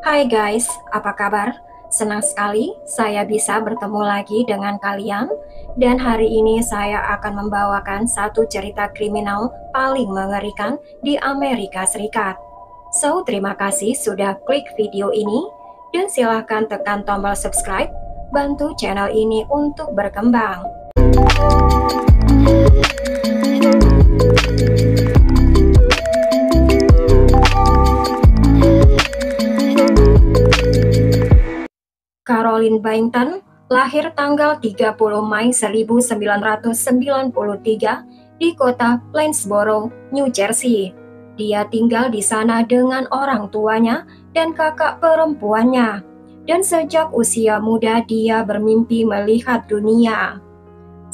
Hai guys, apa kabar? Senang sekali saya bisa bertemu lagi dengan kalian. Dan hari ini saya akan membawakan satu cerita kriminal paling mengerikan di Amerika Serikat. So, terima kasih sudah klik video ini. Dan silahkan tekan tombol subscribe, bantu channel ini untuk berkembang. Caroline Bainton lahir tanggal 30 Mei 1993 di kota Plainsboro, New Jersey. Dia tinggal di sana dengan orang tuanya dan kakak perempuannya. Dan sejak usia muda dia bermimpi melihat dunia.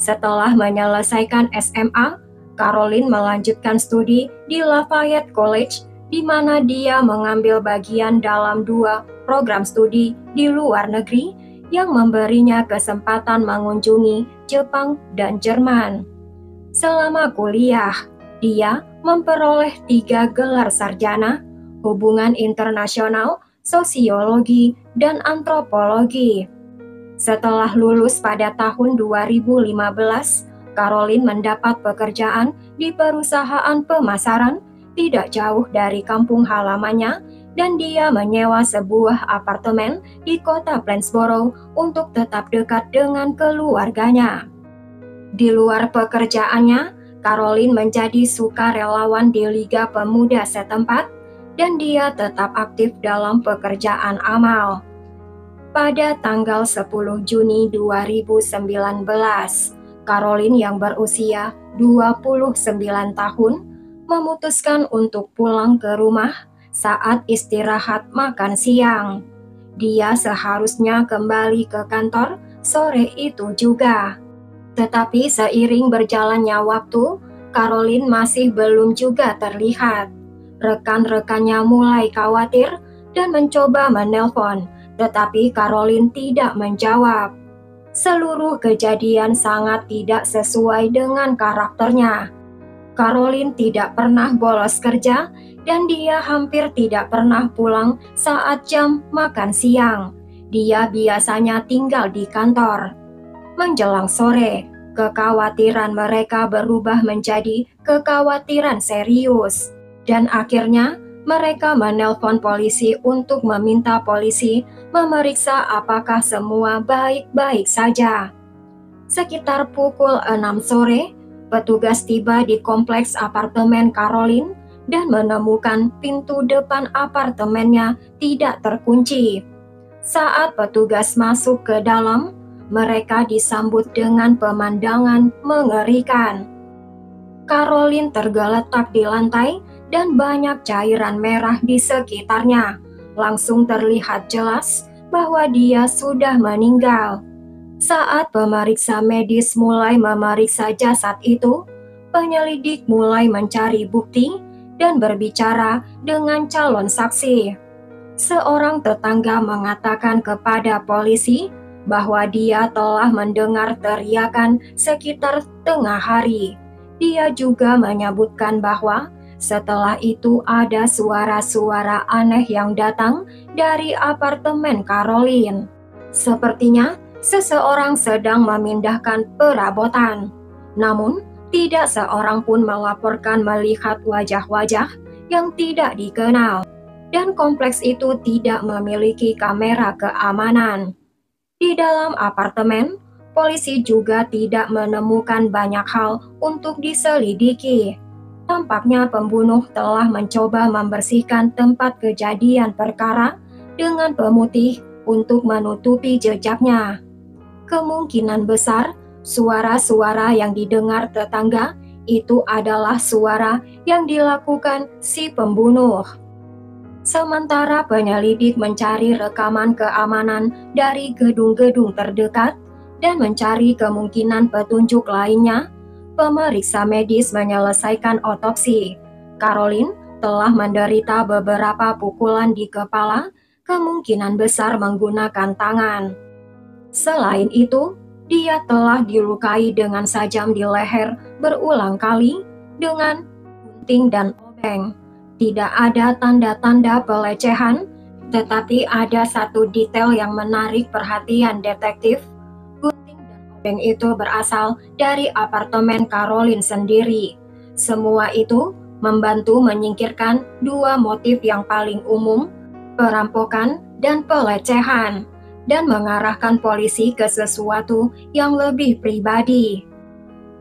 Setelah menyelesaikan SMA, Caroline melanjutkan studi di Lafayette College, di mana dia mengambil bagian dalam 2 program studi di luar negeri yang memberinya kesempatan mengunjungi Jepang dan Jerman. Selama kuliah, dia memperoleh 3 gelar sarjana, hubungan internasional, sosiologi, dan antropologi. Setelah lulus pada tahun 2015, Caroline mendapat pekerjaan di perusahaan pemasaran tidak jauh dari kampung halamannya, dan dia menyewa sebuah apartemen di kota Plainsboro untuk tetap dekat dengan keluarganya. Di luar pekerjaannya, Caroline menjadi sukarelawan di Liga Pemuda setempat, dan dia tetap aktif dalam pekerjaan amal. Pada tanggal 10 Juni 2019, Caroline yang berusia 29 tahun memutuskan untuk pulang ke rumah saat istirahat makan siang. Dia seharusnya kembali ke kantor sore itu juga. Tetapi seiring berjalannya waktu, Caroline masih belum juga terlihat. Rekan-rekannya mulai khawatir dan mencoba menelpon, tetapi Caroline tidak menjawab. Seluruh kejadian sangat tidak sesuai dengan karakternya. Caroline tidak pernah bolos kerja dan dia hampir tidak pernah pulang saat jam makan siang. Dia biasanya tinggal di kantor. Menjelang sore, kekhawatiran mereka berubah menjadi kekhawatiran serius. Dan akhirnya mereka menelpon polisi untuk meminta polisi memeriksa apakah semua baik-baik saja. Sekitar pukul 6 sore, petugas tiba di kompleks apartemen Caroline dan menemukan pintu depan apartemennya tidak terkunci. Saat petugas masuk ke dalam, mereka disambut dengan pemandangan mengerikan. Caroline tergeletak di lantai dan banyak cairan merah di sekitarnya. Langsung terlihat jelas bahwa dia sudah meninggal. Saat pemeriksa medis mulai memeriksa jasad itu, penyelidik mulai mencari bukti dan berbicara dengan calon saksi. Seorang tetangga mengatakan kepada polisi bahwa dia telah mendengar teriakan sekitar tengah hari. Dia juga menyebutkan bahwa setelah itu ada suara-suara aneh yang datang dari apartemen Caroline. Sepertinya seseorang sedang memindahkan perabotan. Namun, tidak seorang pun melaporkan melihat wajah-wajah yang tidak dikenal. Dan kompleks itu tidak memiliki kamera keamanan. Di dalam apartemen, polisi juga tidak menemukan banyak hal untuk diselidiki. Tampaknya pembunuh telah mencoba membersihkan tempat kejadian perkara dengan pemutih untuk menutupi jejaknya. Kemungkinan besar, suara-suara yang didengar tetangga itu adalah suara yang dilakukan si pembunuh. Sementara penyelidik mencari rekaman keamanan dari gedung-gedung terdekat dan mencari kemungkinan petunjuk lainnya, pemeriksa medis menyelesaikan otopsi. Caroline telah menderita beberapa pukulan di kepala, kemungkinan besar menggunakan tangan. Selain itu, dia telah dilukai dengan sajam di leher berulang kali dengan gunting dan obeng. Tidak ada tanda-tanda pelecehan Tetapi ada satu detail yang menarik perhatian detektif. Gunting dan obeng itu berasal dari apartemen Caroline sendiri. Semua itu membantu menyingkirkan dua motif yang paling umum, perampokan dan pelecehan, dan mengarahkan polisi ke sesuatu yang lebih pribadi.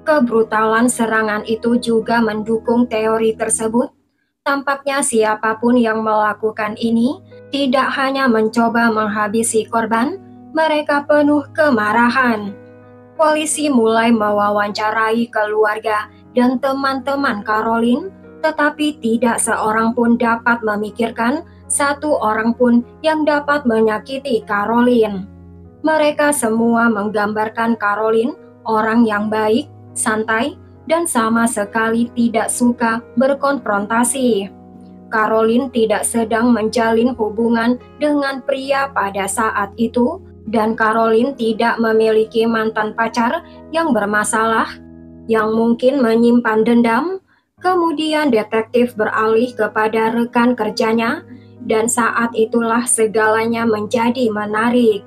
Kebrutalan serangan itu juga mendukung teori tersebut. Tampaknya siapapun yang melakukan ini tidak hanya mencoba menghabisi korban, mereka penuh kemarahan. Polisi mulai mewawancarai keluarga dan teman-teman Caroline, tetapi tidak seorang pun dapat memikirkan satu orang pun yang dapat menyakiti Caroline. Mereka semua menggambarkan Caroline orang yang baik, santai, dan sama sekali tidak suka berkonfrontasi. Caroline tidak sedang menjalin hubungan dengan pria pada saat itu, dan Caroline tidak memiliki mantan pacar yang bermasalah, yang mungkin menyimpan dendam. Kemudian detektif beralih kepada rekan kerjanya, dan saat itulah segalanya menjadi menarik.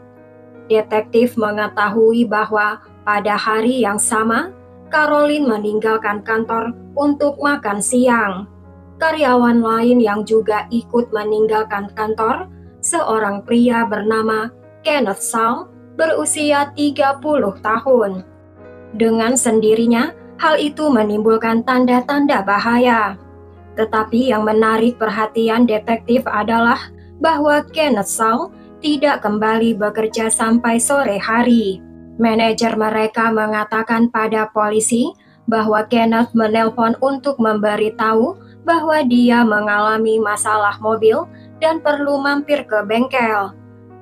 Detektif mengetahui bahwa pada hari yang sama, Caroline meninggalkan kantor untuk makan siang. Karyawan lain yang juga ikut meninggalkan kantor, seorang pria bernama Kenneth Saul, berusia 30 tahun. Dengan sendirinya, hal itu menimbulkan tanda-tanda bahaya. Tetapi yang menarik perhatian detektif adalah bahwa Kenneth Saul tidak kembali bekerja sampai sore hari. Manajer mereka mengatakan pada polisi bahwa Kenneth menelpon untuk memberitahu bahwa dia mengalami masalah mobil dan perlu mampir ke bengkel.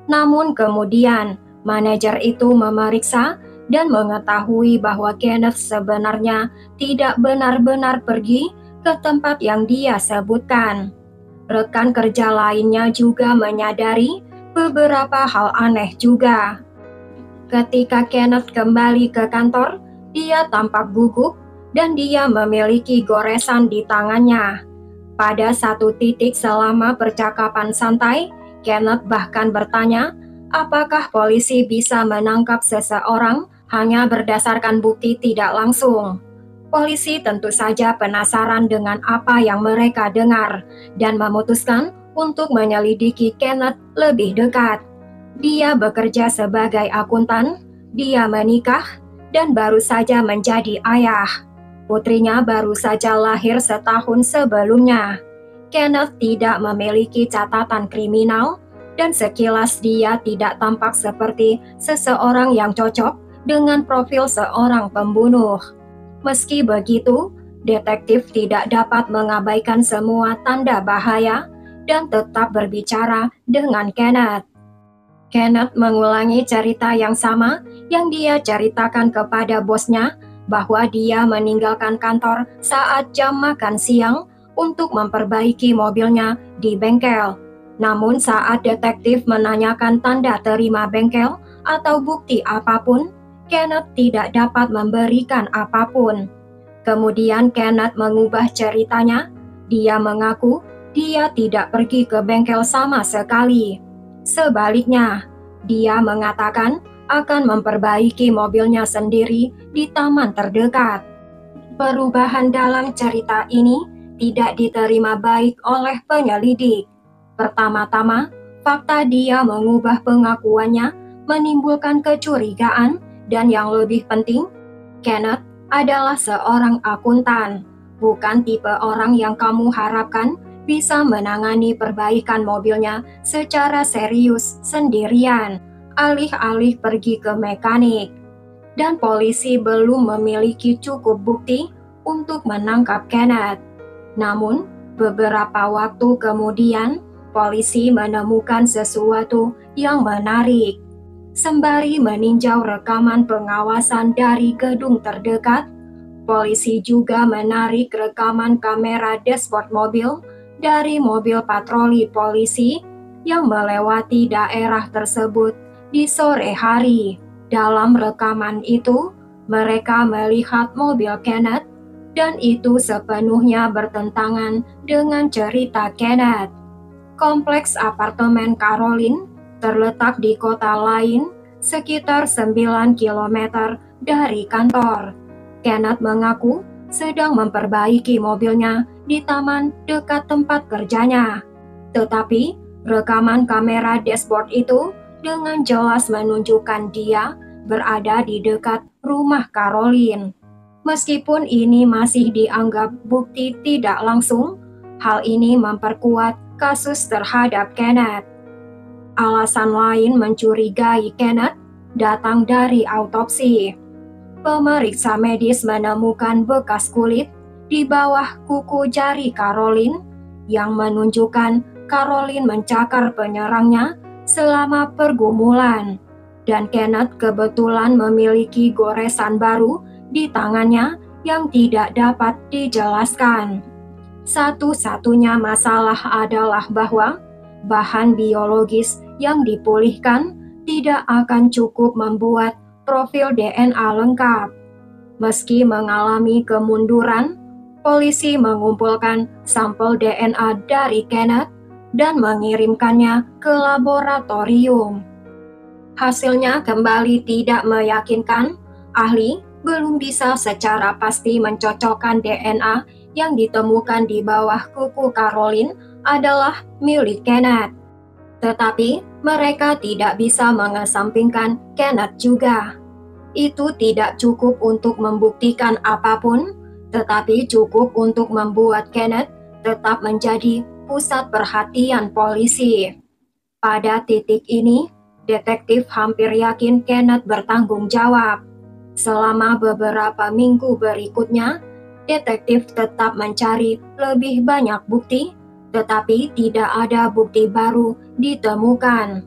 Namun kemudian, manajer itu memeriksa dan mengetahui bahwa Kenneth sebenarnya tidak benar-benar pergi ke tempat yang dia sebutkan. Rekan kerja lainnya juga menyadari beberapa hal aneh juga. Ketika Kenneth kembali ke kantor, dia tampak gugup dan dia memiliki goresan di tangannya. Pada satu titik selama percakapan santai, Kenneth bahkan bertanya, apakah polisi bisa menangkap seseorang hanya berdasarkan bukti tidak langsung. Polisi tentu saja penasaran dengan apa yang mereka dengar dan memutuskan untuk menyelidiki Kenneth lebih dekat. Dia bekerja sebagai akuntan, dia menikah, dan baru saja menjadi ayah. Putrinya baru saja lahir setahun sebelumnya. Kenneth tidak memiliki catatan kriminal, dan sekilas dia tidak tampak seperti seseorang yang cocok dengan profil seorang pembunuh. Meski begitu, detektif tidak dapat mengabaikan semua tanda bahaya dan tetap berbicara dengan Kenneth. Kenneth mengulangi cerita yang sama yang dia ceritakan kepada bosnya, bahwa dia meninggalkan kantor saat jam makan siang untuk memperbaiki mobilnya di bengkel. Namun saat detektif menanyakan tanda terima bengkel atau bukti apapun, Kenneth tidak dapat memberikan apapun. Kemudian Kenneth mengubah ceritanya. Dia mengaku dia tidak pergi ke bengkel sama sekali. Sebaliknya, dia mengatakan akan memperbaiki mobilnya sendiri di taman terdekat. Perubahan dalam cerita ini tidak diterima baik oleh penyelidik. Pertama-tama, fakta dia mengubah pengakuannya menimbulkan kecurigaan, dan yang lebih penting, Kenneth adalah seorang akuntan, bukan tipe orang yang kamu harapkan bisa menangani perbaikan mobilnya secara serius sendirian, alih-alih pergi ke mekanik. Dan polisi belum memiliki cukup bukti untuk menangkap Kenneth. Namun, beberapa waktu kemudian, polisi menemukan sesuatu yang menarik. Sembari meninjau rekaman pengawasan dari gedung terdekat, polisi juga menarik rekaman kamera dashboard mobil dari mobil patroli polisi yang melewati daerah tersebut di sore hari. Dalam rekaman itu, mereka melihat mobil Kenneth, dan itu sepenuhnya bertentangan dengan cerita Kenneth. Kompleks apartemen Caroline terletak di kota lain sekitar 9 kilometer dari kantor. Kenneth mengaku sedang memperbaiki mobilnya di taman dekat tempat kerjanya. Tetapi rekaman kamera dashboard itu dengan jelas menunjukkan dia berada di dekat rumah Caroline. Meskipun ini masih dianggap bukti tidak langsung, hal ini memperkuat kasus terhadap Kenneth. Alasan lain mencurigai Kenneth datang dari autopsi. Pemeriksa medis menemukan bekas kulit di bawah kuku jari Caroline yang menunjukkan Caroline mencakar penyerangnya selama pergumulan, dan Kenneth kebetulan memiliki goresan baru di tangannya yang tidak dapat dijelaskan. Satu-satunya masalah adalah bahwa bahan biologis yang dipulihkan tidak akan cukup membuat profil DNA lengkap. Meski mengalami kemunduran, polisi mengumpulkan sampel DNA dari Kenneth dan mengirimkannya ke laboratorium. Hasilnya kembali tidak meyakinkan. Ahli belum bisa secara pasti mencocokkan DNA yang ditemukan di bawah kuku Caroline adalah milik Kenneth. Tetapi mereka tidak bisa mengesampingkan Kenneth juga. Itu tidak cukup untuk membuktikan apapun, tetapi cukup untuk membuat Kenneth tetap menjadi pusat perhatian polisi. Pada titik ini, detektif hampir yakin Kenneth bertanggung jawab. Selama beberapa minggu berikutnya, detektif tetap mencari lebih banyak bukti, tetapi tidak ada bukti baru ditemukan.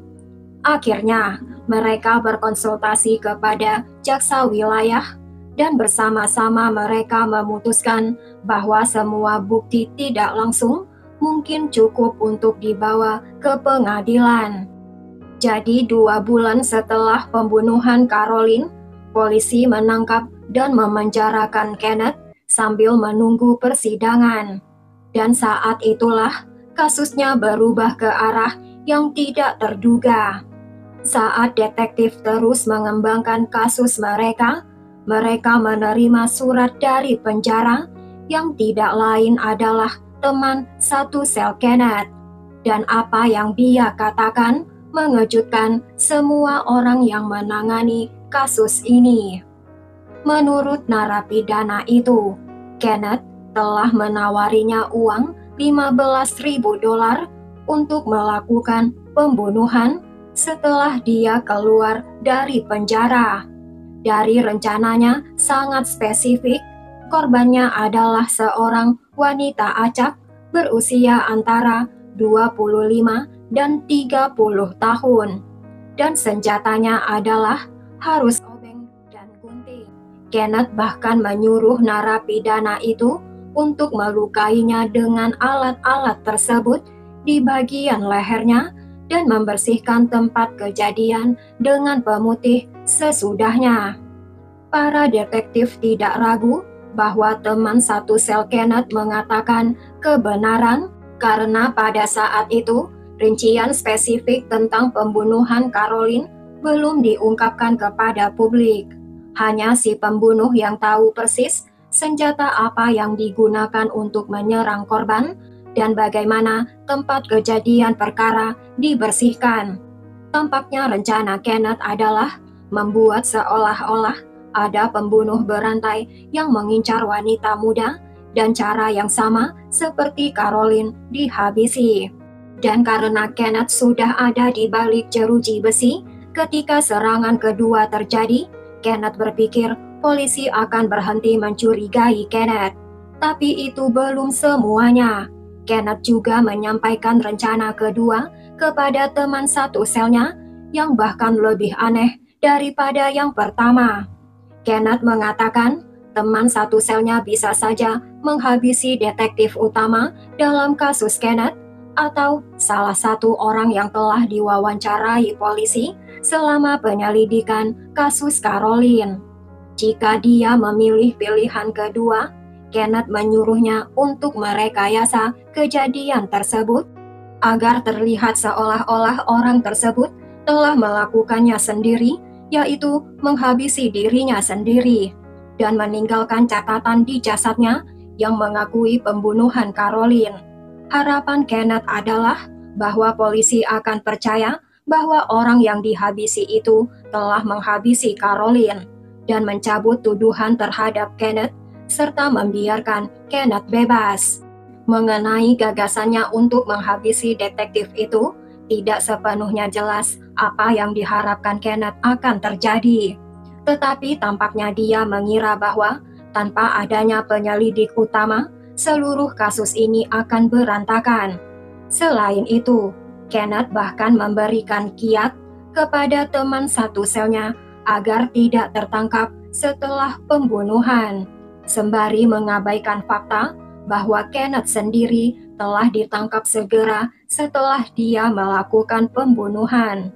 Akhirnya, mereka berkonsultasi kepada jaksa wilayah dan bersama-sama mereka memutuskan bahwa semua bukti tidak langsung mungkin cukup untuk dibawa ke pengadilan. Jadi 2 bulan setelah pembunuhan Caroline, polisi menangkap dan memenjarakan Kenneth sambil menunggu persidangan. Dan saat itulah kasusnya berubah ke arah yang tidak terduga. Saat detektif terus mengembangkan kasus mereka menerima surat dari penjara yang tidak lain adalah teman satu sel Kenneth. Dan apa yang dia katakan mengejutkan semua orang yang menangani kasus ini. Menurut narapidana itu, Kenneth telah menawarinya uang $15.000 untuk melakukan pembunuhan setelah dia keluar dari penjara. Dari rencananya sangat spesifik, korbannya adalah seorang wanita acak berusia antara 25 dan 30 tahun. Dan senjatanya adalah harus obeng dan gunting. Kenneth bahkan menyuruh narapidana itu untuk melukainya dengan alat-alat tersebut di bagian lehernya dan membersihkan tempat kejadian dengan pemutih sesudahnya. Para detektif tidak ragu bahwa teman satu sel Kenneth mengatakan kebenaran karena pada saat itu rincian spesifik tentang pembunuhan Caroline belum diungkapkan kepada publik. Hanya si pembunuh yang tahu persis senjata apa yang digunakan untuk menyerang korban dan bagaimana tempat kejadian perkara dibersihkan. Tampaknya rencana Kenneth adalah membuat seolah-olah ada pembunuh berantai yang mengincar wanita muda dan cara yang sama seperti Caroline dihabisi. Dan karena Kenneth sudah ada di balik jeruji besi ketika serangan kedua terjadi, Kenneth berpikir polisi akan berhenti mencurigai Kenneth. Tapi itu belum semuanya. Kenneth juga menyampaikan rencana kedua kepada teman satu selnya yang bahkan lebih aneh daripada yang pertama. Kenneth mengatakan teman satu selnya bisa saja menghabisi detektif utama dalam kasus Kenneth atau salah satu orang yang telah diwawancarai polisi selama penyelidikan kasus Caroline. Jika dia memilih pilihan kedua, Kenneth menyuruhnya untuk merekayasa kejadian tersebut agar terlihat seolah-olah orang tersebut telah melakukannya sendiri, yaitu menghabisi dirinya sendiri, dan meninggalkan catatan di jasadnya yang mengakui pembunuhan Caroline. Harapan Kenneth adalah bahwa polisi akan percaya bahwa orang yang dihabisi itu telah menghabisi Caroline dan mencabut tuduhan terhadap Kenneth serta membiarkan Kenneth bebas. Mengenai gagasannya untuk menghabisi detektif itu, tidak sepenuhnya jelas apa yang diharapkan Kenneth akan terjadi. Tetapi tampaknya dia mengira bahwa tanpa adanya penyelidik utama, seluruh kasus ini akan berantakan. Selain itu, Kenneth bahkan memberikan kiat kepada teman satu selnya agar tidak tertangkap setelah pembunuhan, sembari mengabaikan fakta bahwa Kenneth sendiri telah ditangkap segera setelah dia melakukan pembunuhan.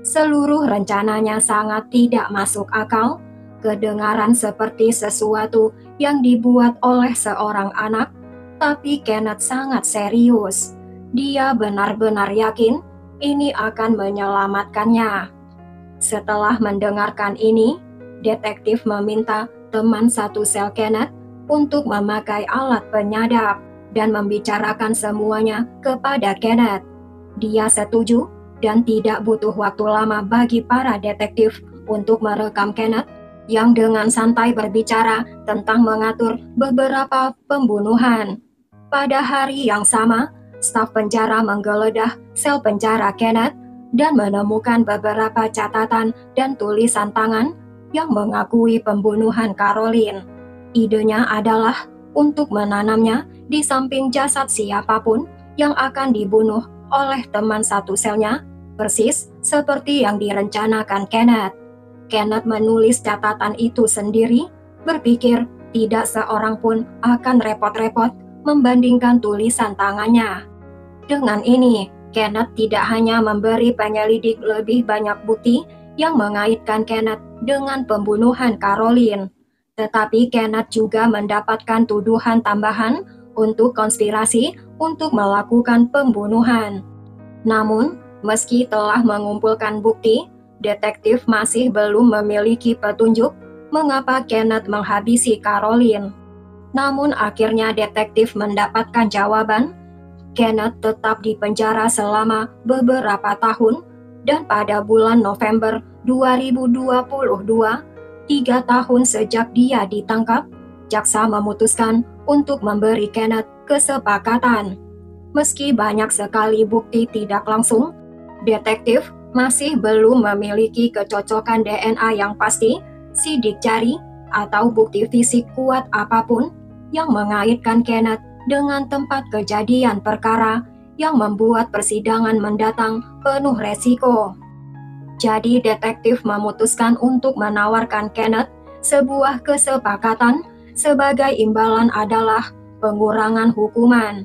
Seluruh rencananya sangat tidak masuk akal, kedengaran seperti sesuatu yang dibuat oleh seorang anak, tapi Kenneth sangat serius. Dia benar-benar yakin ini akan menyelamatkannya. Setelah mendengarkan ini, detektif meminta teman satu sel Kenneth untuk memakai alat penyadap dan membicarakan semuanya kepada Kenneth. Dia setuju dan tidak butuh waktu lama bagi para detektif untuk merekam Kenneth yang dengan santai berbicara tentang mengatur beberapa pembunuhan. Pada hari yang sama, staf penjara menggeledah sel penjara Kenneth dan menemukan beberapa catatan dan tulisan tangan yang mengakui pembunuhan Caroline. Idenya adalah untuk menanamnya di samping jasad siapapun yang akan dibunuh oleh teman satu selnya, persis seperti yang direncanakan Kenneth. Kenneth menulis catatan itu sendiri, berpikir tidak seorang pun akan repot-repot membandingkan tulisan tangannya. Dengan ini, Kenneth tidak hanya memberi penyelidik lebih banyak bukti yang mengaitkan Kenneth dengan pembunuhan Caroline, tetapi Kenneth juga mendapatkan tuduhan tambahan untuk konspirasi untuk melakukan pembunuhan. Namun, meski telah mengumpulkan bukti, detektif masih belum memiliki petunjuk mengapa Kenneth menghabisi Caroline. Namun akhirnya detektif mendapatkan jawaban. Kenneth tetap di penjara selama beberapa tahun dan pada bulan November 2022, 3 tahun sejak dia ditangkap, jaksa memutuskan untuk memberi Kenneth kesepakatan. Meski banyak sekali bukti tidak langsung, detektif masih belum memiliki kecocokan DNA yang pasti, sidik jari, atau bukti fisik kuat apapun yang mengaitkan Kenneth dengan tempat kejadian perkara yang membuat persidangan mendatang penuh resiko. Jadi detektif memutuskan untuk menawarkan Kenneth sebuah kesepakatan sebagai imbalan adalah pengurangan hukuman.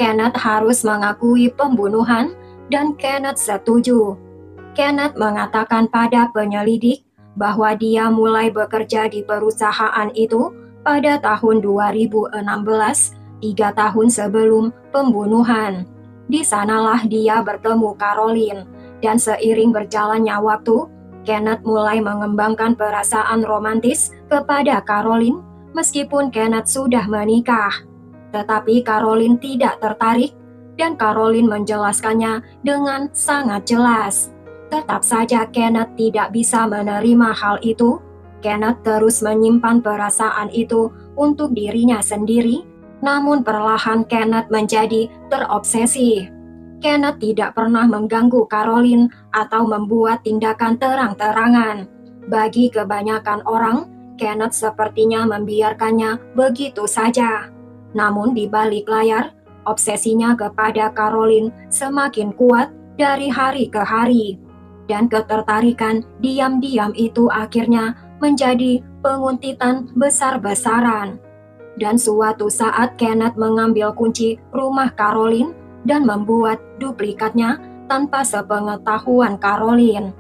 Kenneth harus mengakui pembunuhan dan Kenneth setuju. Kenneth mengatakan pada penyelidik bahwa dia mulai bekerja di perusahaan itu pada tahun 2016, 3 tahun sebelum pembunuhan. Di sanalah dia bertemu Caroline, dan seiring berjalannya waktu, Kenneth mulai mengembangkan perasaan romantis kepada Caroline meskipun Kenneth sudah menikah. Tetapi Caroline tidak tertarik, dan Caroline menjelaskannya dengan sangat jelas. Tetap saja Kenneth tidak bisa menerima hal itu. Kenneth terus menyimpan perasaan itu untuk dirinya sendiri, namun perlahan Kenneth menjadi terobsesi. Kenneth tidak pernah mengganggu Caroline atau membuat tindakan terang-terangan. Bagi kebanyakan orang, Kenneth sepertinya membiarkannya begitu saja. Namun di balik layar, obsesinya kepada Caroline semakin kuat dari hari ke hari. Dan ketertarikan diam-diam itu akhirnya menjadi penguntitan besar-besaran. Dan suatu saat Kenneth mengambil kunci rumah Caroline dan membuat duplikatnya tanpa sepengetahuan Caroline.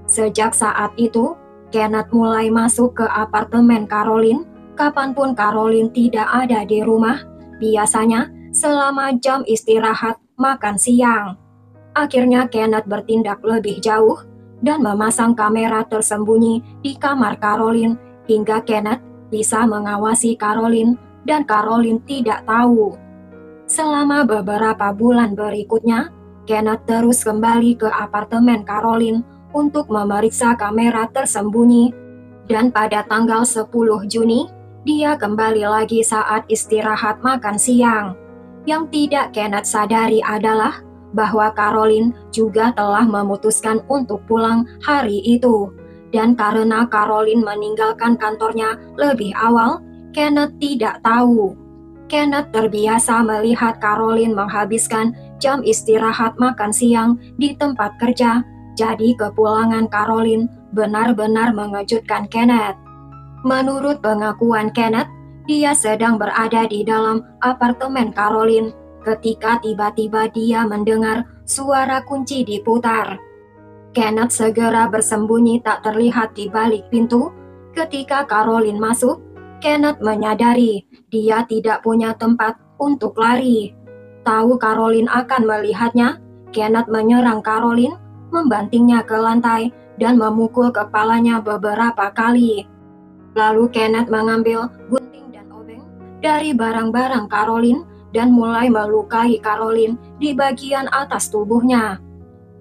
Sejak saat itu, Kenneth mulai masuk ke apartemen Caroline kapanpun Caroline tidak ada di rumah, biasanya selama jam istirahat makan siang. Akhirnya Kenneth bertindak lebih jauh dan memasang kamera tersembunyi di kamar Caroline hingga Kenneth bisa mengawasi Caroline dan Caroline tidak tahu. Selama beberapa bulan berikutnya, Kenneth terus kembali ke apartemen Caroline untuk memeriksa kamera tersembunyi dan pada tanggal 10 Juni, dia kembali lagi saat istirahat makan siang. Yang tidak Kenneth sadari adalah bahwa Caroline juga telah memutuskan untuk pulang hari itu. Dan karena Caroline meninggalkan kantornya lebih awal, Kenneth tidak tahu. Kenneth terbiasa melihat Caroline menghabiskan jam istirahat makan siang di tempat kerja, jadi kepulangan Caroline benar-benar mengejutkan Kenneth. Menurut pengakuan Kenneth, dia sedang berada di dalam apartemen Caroline ketika tiba-tiba dia mendengar suara kunci diputar. Kenneth segera bersembunyi tak terlihat di balik pintu. Ketika Caroline masuk, Kenneth menyadari dia tidak punya tempat untuk lari. Tahu Caroline akan melihatnya, Kenneth menyerang Caroline, membantingnya ke lantai, dan memukul kepalanya beberapa kali. Lalu Kenneth mengambil gunting dan obeng dari barang-barang Caroline dan mulai melukai Caroline di bagian atas tubuhnya.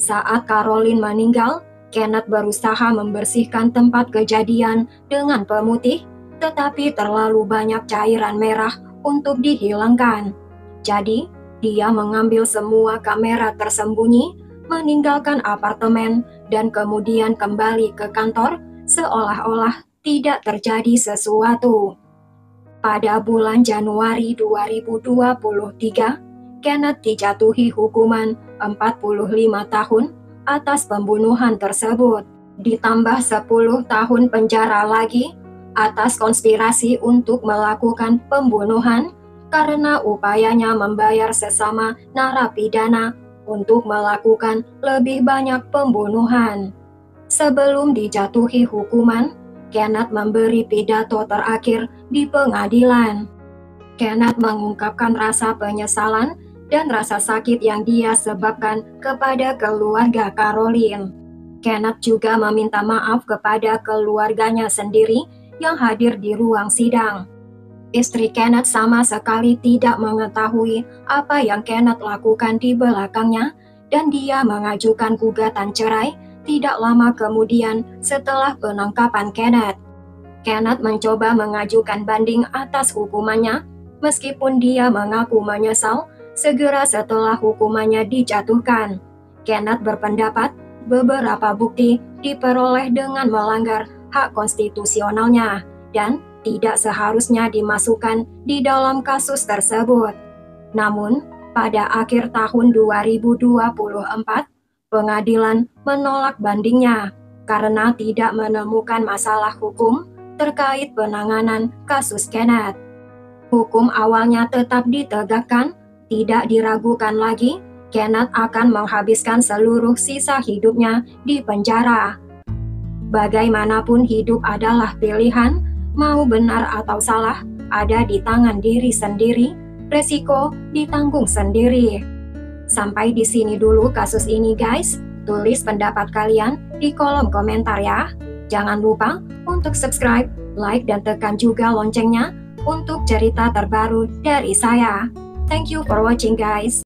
Saat Caroline meninggal, Kenneth berusaha membersihkan tempat kejadian dengan pemutih, tetapi terlalu banyak cairan merah untuk dihilangkan. Jadi, dia mengambil semua kamera tersembunyi, meninggalkan apartemen, dan kemudian kembali ke kantor seolah-olah tidak terjadi sesuatu. Pada bulan Januari 2023, Kenneth dijatuhi hukuman 45 tahun atas pembunuhan tersebut, ditambah 10 tahun penjara lagi atas konspirasi untuk melakukan pembunuhan karena upayanya membayar sesama narapidana untuk melakukan lebih banyak pembunuhan. Sebelum dijatuhi hukuman, Kenneth memberi pidato terakhir di pengadilan. Kenneth mengungkapkan rasa penyesalan dan rasa sakit yang dia sebabkan kepada keluarga Caroline. Kenneth juga meminta maaf kepada keluarganya sendiri yang hadir di ruang sidang. Istri Kenneth sama sekali tidak mengetahui apa yang Kenneth lakukan di belakangnya dan dia mengajukan gugatan cerai tidak lama kemudian setelah penangkapan Kenneth. Kenneth mencoba mengajukan banding atas hukumannya, meskipun dia mengaku menyesal segera setelah hukumannya dijatuhkan. Kenneth berpendapat beberapa bukti diperoleh dengan melanggar hak konstitusionalnya dan tidak seharusnya dimasukkan di dalam kasus tersebut. Namun, pada akhir tahun 2024, pengadilan menolak bandingnya karena tidak menemukan masalah hukum terkait penanganan kasus Kenneth. Hukum awalnya tetap ditegakkan, tidak diragukan lagi, Kenneth akan menghabiskan seluruh sisa hidupnya di penjara. Bagaimanapun hidup adalah pilihan, mau benar atau salah, ada di tangan diri sendiri, resiko ditanggung sendiri. Sampai di sini dulu kasus ini guys, tulis pendapat kalian di kolom komentar ya. Jangan lupa untuk subscribe, like, dan tekan juga loncengnya untuk cerita terbaru dari saya. Thank you for watching guys.